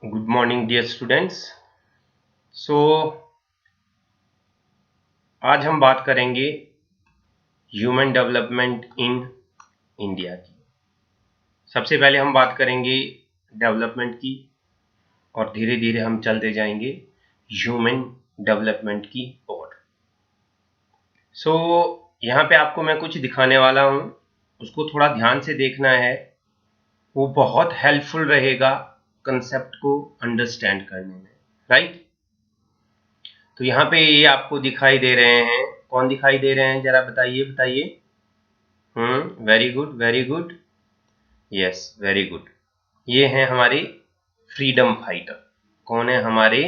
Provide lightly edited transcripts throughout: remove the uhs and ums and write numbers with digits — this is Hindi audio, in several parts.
Good morning, dear students. So, आज हम बात करेंगे ह्यूमन डेवलपमेंट इन इंडिया की। सबसे पहले हम बात करेंगे डेवलपमेंट की और धीरे धीरे हम चलते जाएंगे ह्यूमन डेवलपमेंट की ओर। सो यहाँ पे आपको मैं कुछ दिखाने वाला हूँ, उसको थोड़ा ध्यान से देखना है। वो बहुत हेल्पफुल रहेगा कंसेप्ट को अंडरस्टैंड करने में, राइट? तो यहाँ पे ये आपको दिखाई दे रहे हैं, कौन दिखाई दे रहे हैं जरा बताइए बताइए। Very good very good, yes very good. ये हैं हमारे फ्रीडम फाइटर। कौन है हमारे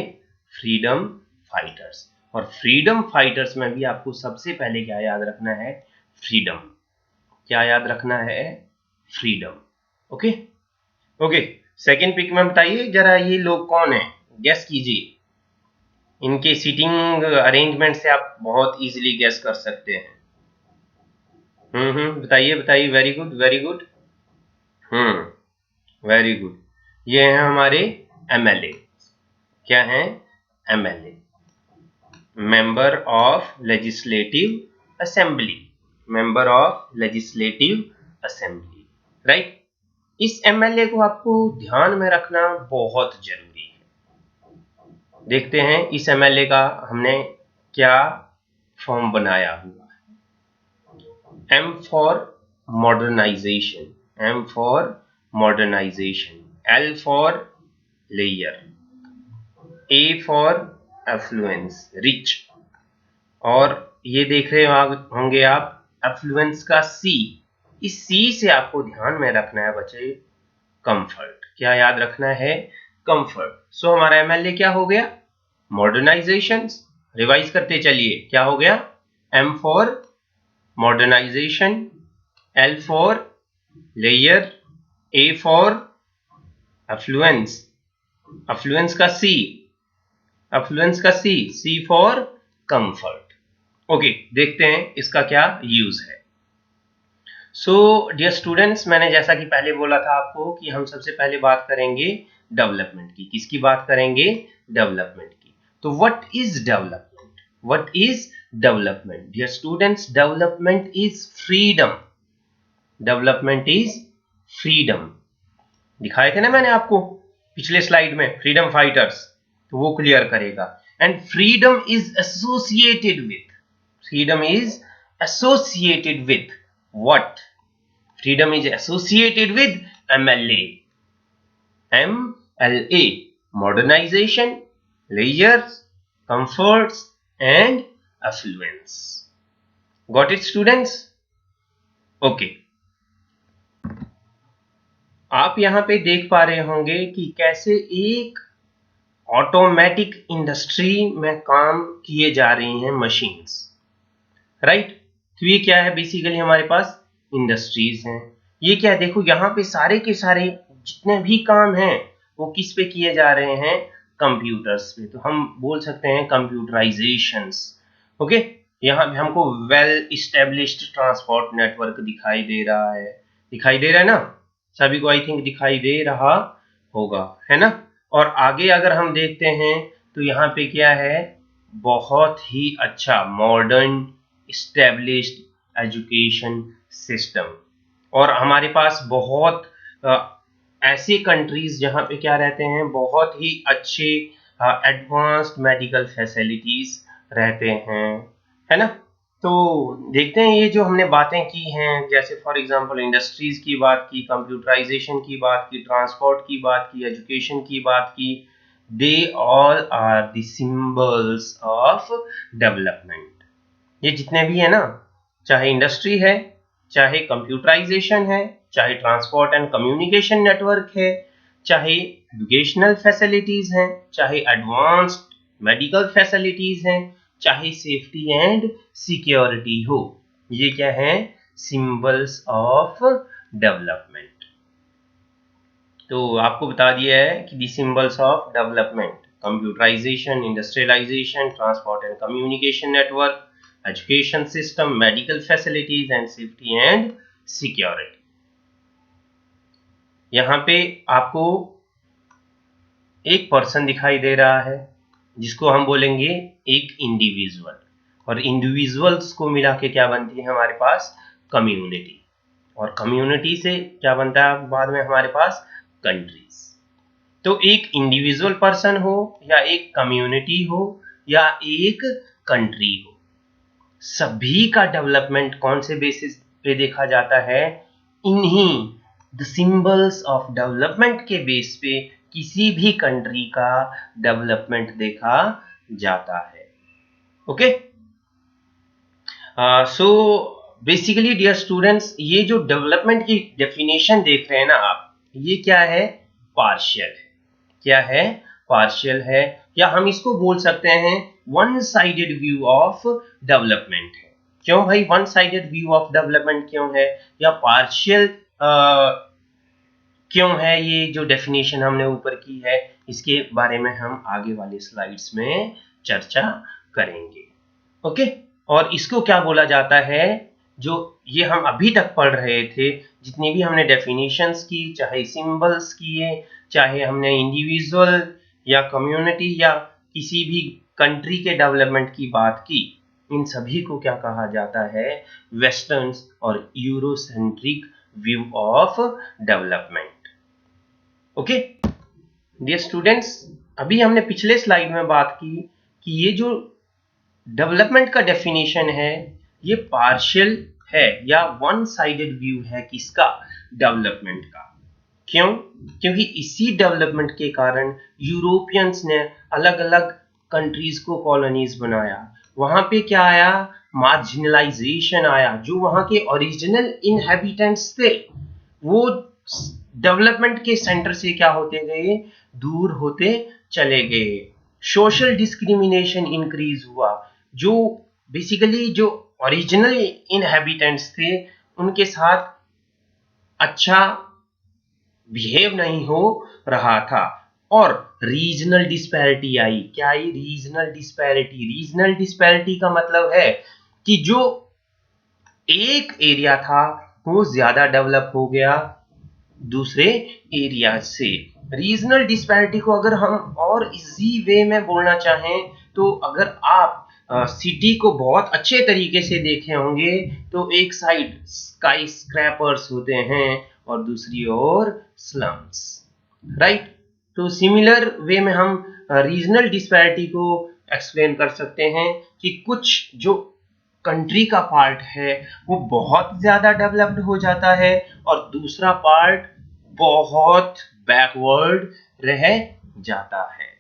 फ्रीडम फाइटर्स? और फ्रीडम फाइटर्स में भी आपको सबसे पहले क्या याद रखना है? फ्रीडम। क्या याद रखना है? Freedom. Okay okay. Second pic में बताइए जरा, ये लोग कौन है? गेस कीजिए। इनके सीटिंग अरेंजमेंट से आप बहुत इजीली गेस कर सकते हैं। बताइए बताइए, very good very good. Very good. ये हैं हमारे एमएलए। क्या हैं? MLA, member of legislative assembly. Member of legislative assembly, right? इस एमएलए को आपको ध्यान में रखना बहुत जरूरी है। देखते हैं इस एमएलए का हमने क्या फॉर्म बनाया हुआ है। M for modernisation, M for modernisation, L for layer, A for affluence, rich, और ये देख रहे होंगे आप एफ्लुएंस का सी। इस सी से आपको ध्यान में रखना है बच्चे, कंफर्ट। क्या याद रखना है? कंफर्ट। सो हमारा एमएलए क्या हो गया? मॉडर्नाइजेशन। रिवाइज करते चलिए, क्या हो गया? M for modernisation, L for layer, A for affluence, affluence का सी, एफ्लुएंस का C, C for comfort. Okay, देखते हैं इसका क्या यूज है। सो डियर स्टूडेंट्स, मैंने जैसा कि पहले बोला था आपको कि हम सबसे पहले बात करेंगे डेवलपमेंट की। किसकी बात करेंगे? डेवलपमेंट की। तो what is development? What is development? Dear students, development is freedom. Development is freedom. दिखाए थे ना मैंने आपको पिछले स्लाइड में फ्रीडम फाइटर्स, तो वो क्लियर करेगा। And freedom is associated with, freedom is associated with what? Freedom is associated with MLA, MLA, modernisation, layers, comforts and affluence. Got it students? Okay. आप यहां पे देख पा रहे होंगे कि कैसे एक ऑटोमेटिक इंडस्ट्री में काम किए जा रही हैं मशीन्स, राइट? तो ये क्या है? बेसिकली हमारे पास इंडस्ट्रीज हैं। ये क्या है? देखो यहाँ पे सारे के सारे जितने भी काम हैं वो किस पे किए जा रहे हैं? कंप्यूटर्स पे। तो हम बोल सकते हैं कंप्यूटराइजेशंस। ओके। यहाँ पे हमको वेल इस्टेब्लिश्ड ट्रांसपोर्ट नेटवर्क दिखाई दे रहा है। दिखाई दे रहा है ना? सभी को आई थिंक दिखाई दे रहा होगा, है ना? और आगे अगर हम देखते हैं तो यहाँ पे क्या है? बहुत ही अच्छा मॉडर्न इस्टेब्लिश्ड एजुकेशन सिस्टम। और हमारे पास बहुत ऐसे कंट्रीज जहाँ पे क्या रहते हैं? बहुत ही अच्छे एडवांस्ड मेडिकल फैसिलिटीज रहते हैं, है ना? तो देखते हैं ये जो हमने बातें की हैं, जैसे फॉर एग्जांपल इंडस्ट्रीज की बात की, कंप्यूटराइजेशन की बात की, ट्रांसपोर्ट की बात की, एजुकेशन की बात की, they all are the symbols of development. ये जितने भी है ना, चाहे इंडस्ट्री है, चाहे कंप्यूटराइजेशन है, चाहे ट्रांसपोर्ट एंड कम्युनिकेशन नेटवर्क है, चाहे एजुकेशनल फैसिलिटीज हैं, चाहे एडवांस्ड मेडिकल फैसिलिटीज हैं, चाहे सेफ्टी एंड सिक्योरिटी हो, ये क्या है? Symbols of development. तो आपको बता दिया है कि the symbols of development: computerisation, industrialisation, transport and communication network, education system, medical facilities and safety and security. यहाँ पे आपको एक पर्सन दिखाई दे रहा है जिसको हम बोलेंगे एक इंडिविजुअल, और इंडिविजुअल्स को मिला के क्या बनती है हमारे पास कम्युनिटी, और कम्युनिटी से क्या बनता है बाद में हमारे पास कंट्रीज। तो एक इंडिविजुअल पर्सन हो या एक कम्युनिटी हो या एक कंट्री हो, सभी का डेवलपमेंट कौन से बेसिस पे देखा जाता है, इन्हीं द सिंबल्स ऑफ डेवलपमेंट के बेस पे किसी भी कंट्री का डेवलपमेंट देखा जाता है। Okay, so basically dear students, ये जो डेवलपमेंट की डेफिनेशन देख रहे हैं ना आप, ये क्या है, पार्शियल है। क्या है, पार्शियल है, या हम इसको बोल सकते हैं one sided view of development है। क्यों भाई one sided view of development क्यों है, या पार्शियल क्यों है, ये जो डेफिनेशन हमने ऊपर की है इसके बारे में हम आगे वाले स्लाइड्स में चर्चा करेंगे। ओके, और इसको क्या बोला जाता है, जो ये हम अभी तक पढ़ रहे थे, जितनी भी हमने डेफिनेशंस की, चाहे सिंबल्स किए, चाहे हमने इंडिविजुअल या कम्युनिटी या किसी भी कंट्री के डेवलपमेंट की बात की, इन सभी को क्या कहा जाता है, वेस्टर्न और Eurocentric view of development. Okay dear students, अभी हमने पिछले स्लाइड में बात की कि ये जो डेवलपमेंट का डेफिनेशन है ये पार्शियल है या वन साइडेड व्यू है, किसका, डेवलपमेंट का। क्यों, क्योंकि इसी डेवलपमेंट के कारण यूरोपियंस ने अलग अलग कंट्रीज को कॉलोनीज बनाया। वहां पे क्या आया, मार्जिनलाइजेशन आया। जो वहां के ओरिजिनल इनहेबिटेंट्स थे वो डेवलपमेंट के सेंटर से क्या होते गए, दूर होते चले गए। सोशल डिस्क्रिमिनेशन इंक्रीज हुआ। जो बेसिकली जो ओरिजिनल इनहेबिटेंट्स थे उनके साथ अच्छा बिहेव नहीं हो रहा था, और रीजनल डिस्पैरिटी आई। क्या आई, रीजनल डिस्पैरिटी। रीजनल डिस्पैरिटी का मतलब है कि जो एक एरिया था वो ज्यादा डेवलप हो गया दूसरे एरिया से। रीजनल डिस्पैरिटी को अगर हम और इजी वे में बोलना चाहें तो अगर आप सिटी को बहुत अच्छे तरीके से देखे होंगे तो एक साइड स्काई स्क्रैपर्स होते हैं और दूसरी ओर स्लम्स, राइट। तो सिमिलर वे में हम रीजनल डिस्पैरिटी को एक्सप्लेन कर सकते हैं कि कुछ जो कंट्री का पार्ट है वो बहुत ज्यादा डेवलप्ड हो जाता है और दूसरा पार्ट बहुत बैकवर्ड रह जाता है।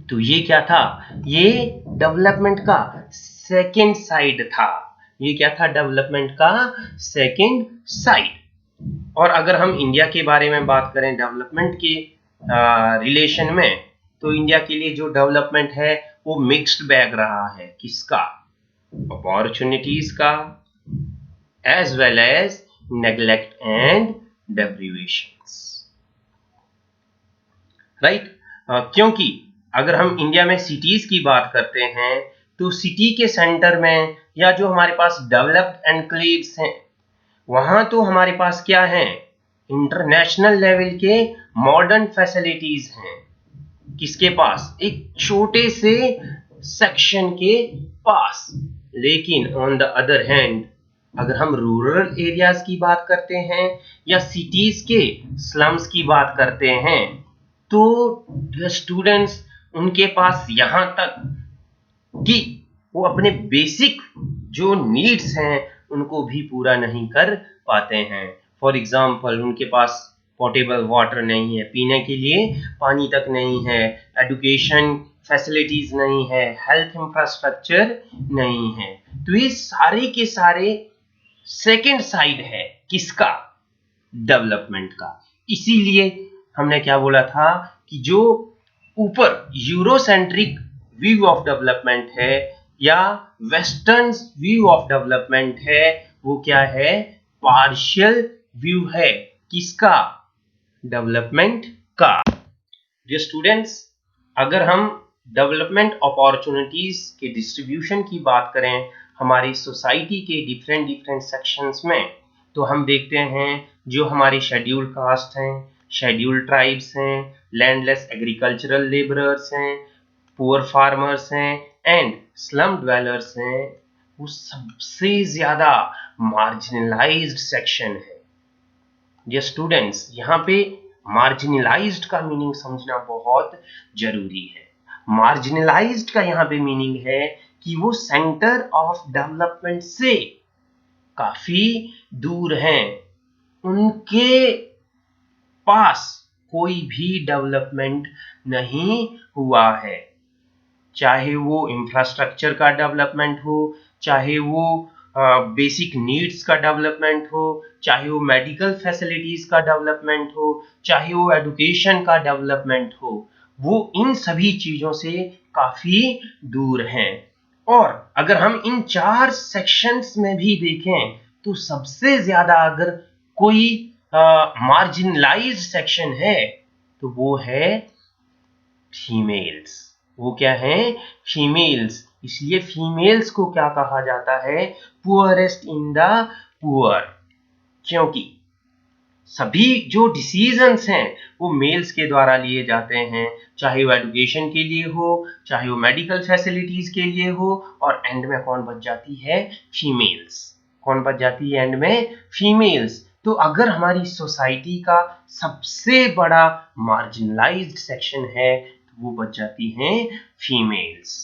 तो ये क्या था, ये डेवलपमेंट का सेकंड साइड था। ये क्या था, डेवलपमेंट का सेकंड साइड। और अगर हम इंडिया के बारे में बात करें डेवलपमेंट के रिलेशन में, तो इंडिया के लिए जो डेवलपमेंट है वो मिक्स्ड बैग रहा है। किसका, अपॉर्चुनिटीज का as well as neglect and deprivations, right. क्योंकि अगर हम इंडिया में सिटीज की बात करते हैं तो सिटी के सेंटर में या जो हमारे पास डेवलप्ड एनक्लेव्स हैं वहां तो हमारे पास क्या है, इंटरनेशनल लेवल के मॉडर्न फैसिलिटीज हैं। किसके पास, एक छोटे से सेक्शन के पास। लेकिन ऑन द अदर हैंड अगर हम रूरल एरियाज की बात करते हैं या सिटीज के स्लम्स की बात करते हैं तो स्टूडेंट्स उनके पास यहां तक कि वो अपने बेसिक जो नीड्स हैं उनको भी पूरा नहीं कर पाते हैं। फॉर एग्जाम्पल उनके पास पोर्टेबल वाटर नहीं है, पीने के लिए पानी तक नहीं है, एजुकेशन फैसिलिटीज नहीं है, हेल्थ इंफ्रास्ट्रक्चर नहीं है। तो ये सारे के सारे सेकेंड साइड है किसका, डेवलपमेंट का। इसीलिए हमने क्या बोला था कि जो ऊपर यूरोसेंट्रिक व्यू ऑफ डेवलपमेंट है या वेस्टर्न व्यू ऑफ डेवलपमेंट है वो क्या है, पार्शियल व्यू है। किसका, डेवलपमेंट का। डियर स्टूडेंट्स, अगर हम डेवलपमेंट अपॉर्चुनिटीज के डिस्ट्रीब्यूशन की बात करें हमारी सोसाइटी के डिफरेंट डिफरेंट सेक्शंस में, तो हम देखते हैं जो हमारी शेड्यूल्ड कास्ट हैं, शेड्यूल्ड ट्राइब्स हैं, लैंडलेस एग्रीकल्चरल लेबरर्स हैं, पुअर फार्मर्स हैं एंड स्लम ड्वेलर्स हैं, वो सबसे ज्यादा मार्जिनलाइज्ड सेक्शन है। ये स्टूडेंट्स, यहाँ पे मार्जिनलाइज्ड का मीनिंग समझना बहुत जरूरी है। मार्जिनलाइज्ड का यहाँ पे मीनिंग है कि वो सेंटर ऑफ डेवलपमेंट से काफी दूर हैं, उनके पास कोई भी डेवलपमेंट नहीं हुआ है, चाहे वो इंफ्रास्ट्रक्चर का डेवलपमेंट हो, चाहे वो बेसिक नीड्स का डेवलपमेंट हो, चाहे वो मेडिकल फैसिलिटीज का डेवलपमेंट हो, चाहे वो एजुकेशन का डेवलपमेंट हो, वो इन सभी चीजों से काफी दूर हैं। और अगर हम इन 4 सेक्शंस में भी देखें तो सबसे ज्यादा अगर कोई मार्जिनलाइज्ड सेक्शन है तो वो है फीमेल्स। वो क्या है? फीमेल्स। इसलिए फीमेल्स को क्या कहा जाता है? पुअरेस्ट इन द पुअर, क्योंकि सभी जो डिसीजंस हैं वो मेल्स के द्वारा लिए जाते हैं, चाहे वो एजुकेशन के लिए हो, चाहे वो मेडिकल फैसिलिटीज के लिए हो, और एंड में कौन बच जाती है? फीमेल्स। कौन बच जाती है एंड में? फीमेल्स। तो अगर हमारी सोसाइटी का सबसे बड़ा मार्जिनलाइज्ड सेक्शन है तो वो बच जाती हैं फीमेल्स।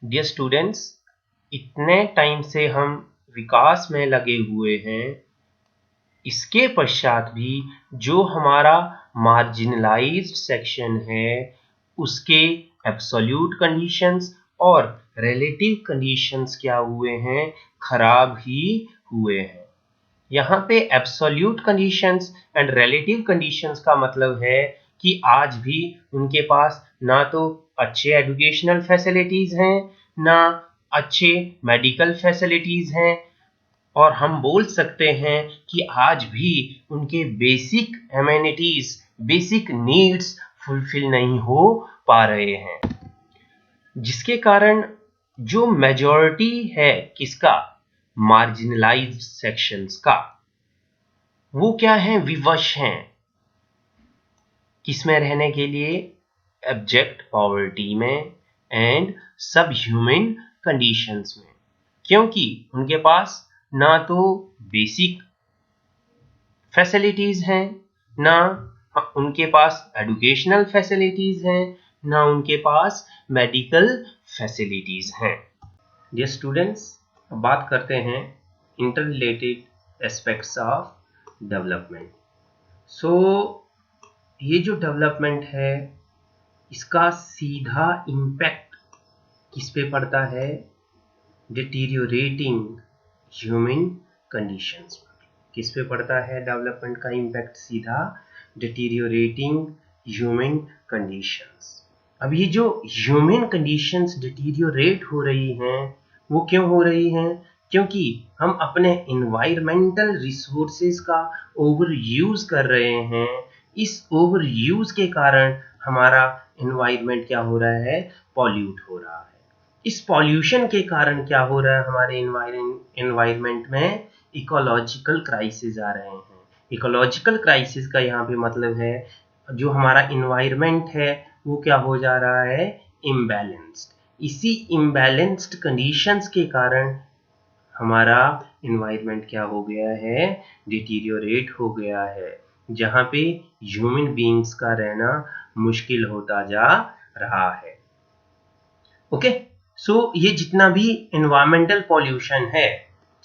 डियर स्टूडेंट्स, इतने टाइम से हम विकास में लगे हुए हैं, इसके पश्चात भी जो हमारा मार्जिनलाइज्ड सेक्शन है उसके एब्सोल्यूट कंडीशंस और रिलेटिव कंडीशंस क्या हुए हैं? खराब ही हुए हैं। यहाँ पे absolute conditions and relative conditions का मतलब है कि आज भी उनके पास ना तो अच्छे एजुकेशनल फैसिलिटीज हैं, ना अच्छे मेडिकल फैसिलिटीज हैं, और हम बोल सकते हैं कि आज भी उनके basic amenities, basic needs fulfil नहीं हो पा रहे हैं, जिसके कारण जो मेजॉरिटी है किसका? मार्जिनलाइज्ड सेक्शंस का, वो क्या है? विवश हैं किसमें रहने के लिए? एब्जेक्ट पॉवर्टी में एंड सब ह्यूमन कंडीशंस में, क्योंकि उनके पास ना तो बेसिक फैसिलिटीज हैं, ना उनके पास एजुकेशनल फैसिलिटीज हैं, ना उनके पास मेडिकल फैसिलिटीज हैं। डियर स्टूडेंट्स, अब बात करते हैं inter related aspects of development. So ये जो डेवलपमेंट है इसका सीधा इम्पैक्ट किस पे पड़ता है? डिटीरियोरेटिंग ह्यूमन कंडीशंस पर। किस पे पड़ता है डेवलपमेंट का इम्पैक्ट? सीधा डिटीरियोरेटिंग ह्यूमन कंडीशंस। अब ये जो ह्यूमन कंडीशंस डिटीरियोरेट हो रही हैं वो क्यों हो रही हैं? क्योंकि हम अपने इन्वायरमेंटल रिसोर्सेज का ओवर यूज कर रहे हैं। इस ओवर यूज के कारण हमारा इन्वायरमेंट क्या हो रहा है? पॉल्यूट हो रहा है। इस पॉल्यूशन के कारण क्या हो रहा है हमारे इन्वायरमेंट में? इकोलॉजिकल क्राइसिस आ रहे हैं। इकोलॉजिकल क्राइसिस का यहाँ पे मतलब है जो हमारा इन्वायरमेंट है वो क्या हो जा रहा है? इम्बैलेंस्ड। इसी इम्बैलेंस्ड कंडीशंस के कारण हमारा इन्वायरमेंट क्या हो गया है? डिटीरियोरेट हो गया है, जहाँ पे ह्यूमन बीइंग्स का रहना मुश्किल होता जा रहा है। ओके, सो ये जितना भी इन्वायरमेंटल पॉल्यूशन है,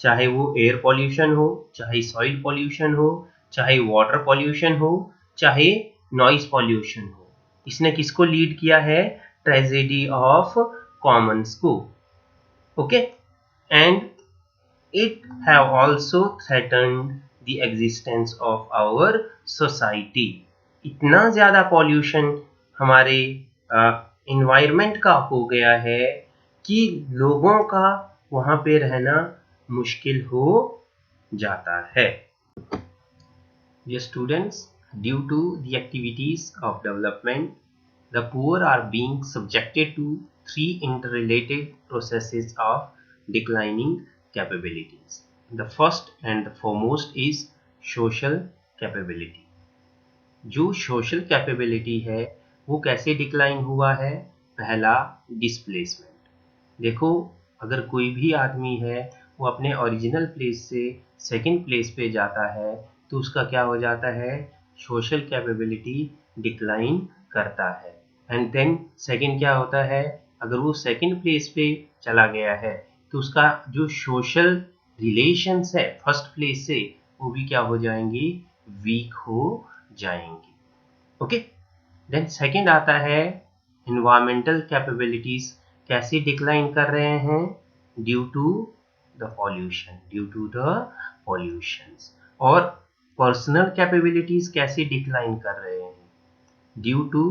चाहे वो एयर पॉल्यूशन हो, चाहे सॉइल पॉल्यूशन हो, चाहे वाटर पॉल्यूशन हो, चाहे नॉइज पॉल्यूशन हो, इसने किसको लीड किया है? ट्रेजेडी ऑफ कॉमन्स को। Okay, and it have also threatened the existence of our society. इतना ज्यादा पॉल्यूशन हमारे इन्वायरमेंट का हो गया है कि लोगों का वहां पे रहना मुश्किल हो जाता है। Dear students, due to the activities of development, the poor are being subjected to 3 interrelated processes of declining capabilities. The first and the foremost is social capability. जो सोशल कैपेबिलिटी है वो कैसे डिक्लाइन हुआ है? पहला, डिस्प्लेसमेंट। देखो, अगर कोई भी आदमी है वो अपने ओरिजिनल प्लेस से सेकंड प्लेस पे जाता है तो उसका क्या हो जाता है? सोशल कैपेबिलिटी डिक्लाइन करता है। एंड देन सेकंड क्या होता है? अगर वो सेकंड प्लेस पे चला गया है तो उसका जो सोशल रिलेशंस है फर्स्ट प्लेस से वो भी क्या हो जाएंगी? वीक हो जाएंगी। ओके, देन सेकंड आता है इन्वायरमेंटल कैपेबिलिटीज कैसे डिक्लाइन कर रहे हैं? Due to the pollution, due to the pollutions. और पर्सनल कैपेबिलिटीज कैसे डिक्लाइन कर रहे हैं? Due to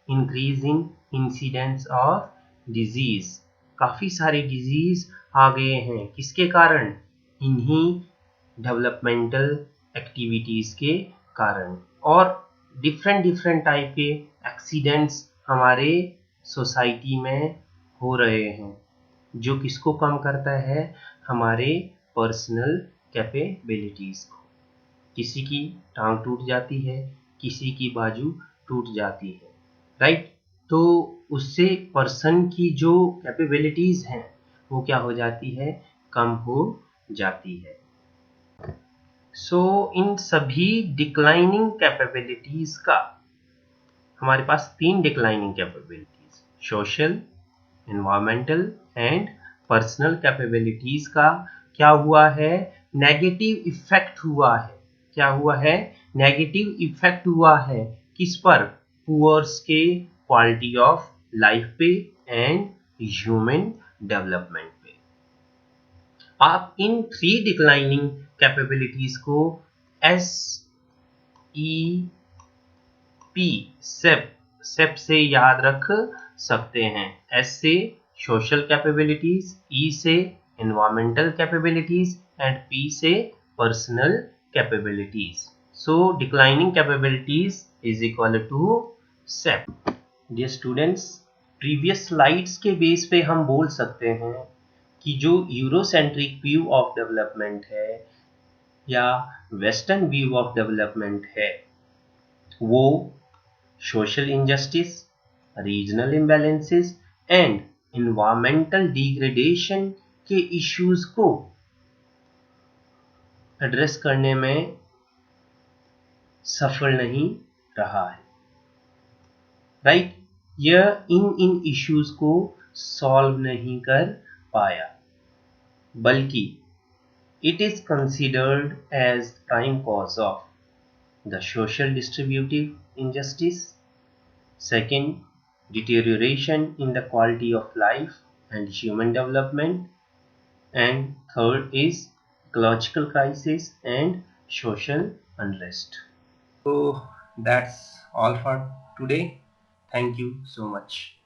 increasing incidence of disease. काफी सारे डिजीज आ गए हैं, किसके कारण? इन्हीं डेवलपमेंटल एक्टिविटीज के कारण। और डिफरेंट डिफरेंट टाइप के एक्सीडेंट्स हमारे सोसाइटी में हो रहे हैं, जो किसको कम करता है? हमारे पर्सनल कैपेबिलिटीज को। किसी की टांग टूट जाती है, किसी की बाजू टूट जाती है, राइट? तो उससे पर्सन की जो कैपेबिलिटीज हैं वो क्या हो जाती है? कम हो जाती है। सो इन सभी डिक्लाइनिंग कैपेबिलिटीज का हमारे पास 3 declining capabilities, social, environmental and personal capabilities का क्या हुआ है? नेगेटिव इफेक्ट हुआ है। क्या हुआ है? नेगेटिव इफेक्ट हुआ है। किस पर? पुअर्स के क्वालिटी ऑफ लाइफ पे एंड ह्यूमन डेवलपमेंट पे। आप इन 3 डिक्लाइनिंग कैपेबिलिटीज को एस ई पी सेप से याद रख सकते हैं। एस से सोशल कैपेबिलिटीज, ई से एनवायरमेंटल कैपेबिलिटीज एंड पी से personal capabilities. So declining capabilities is equal to SEP. Dear students, previous slides के बेस पे हम बोल सकते हैं कि जो यूरोसेंट्रिक व्यू ऑफ डेवलपमेंट है या वेस्टर्न व्यू ऑफ डेवलपमेंट है वो social injustice, regional imbalances and environmental degradation के इश्यूज को एड्रेस करने में सफल नहीं रहा है, राइट? यह इन इश्यूज को सॉल्व नहीं कर पाया, बल्कि it is considered as prime cause of the social distributive injustice, second, deterioration in the quality of life and human development, and third is ecological crisis and social unrest. So that's all for today. Thank you so much.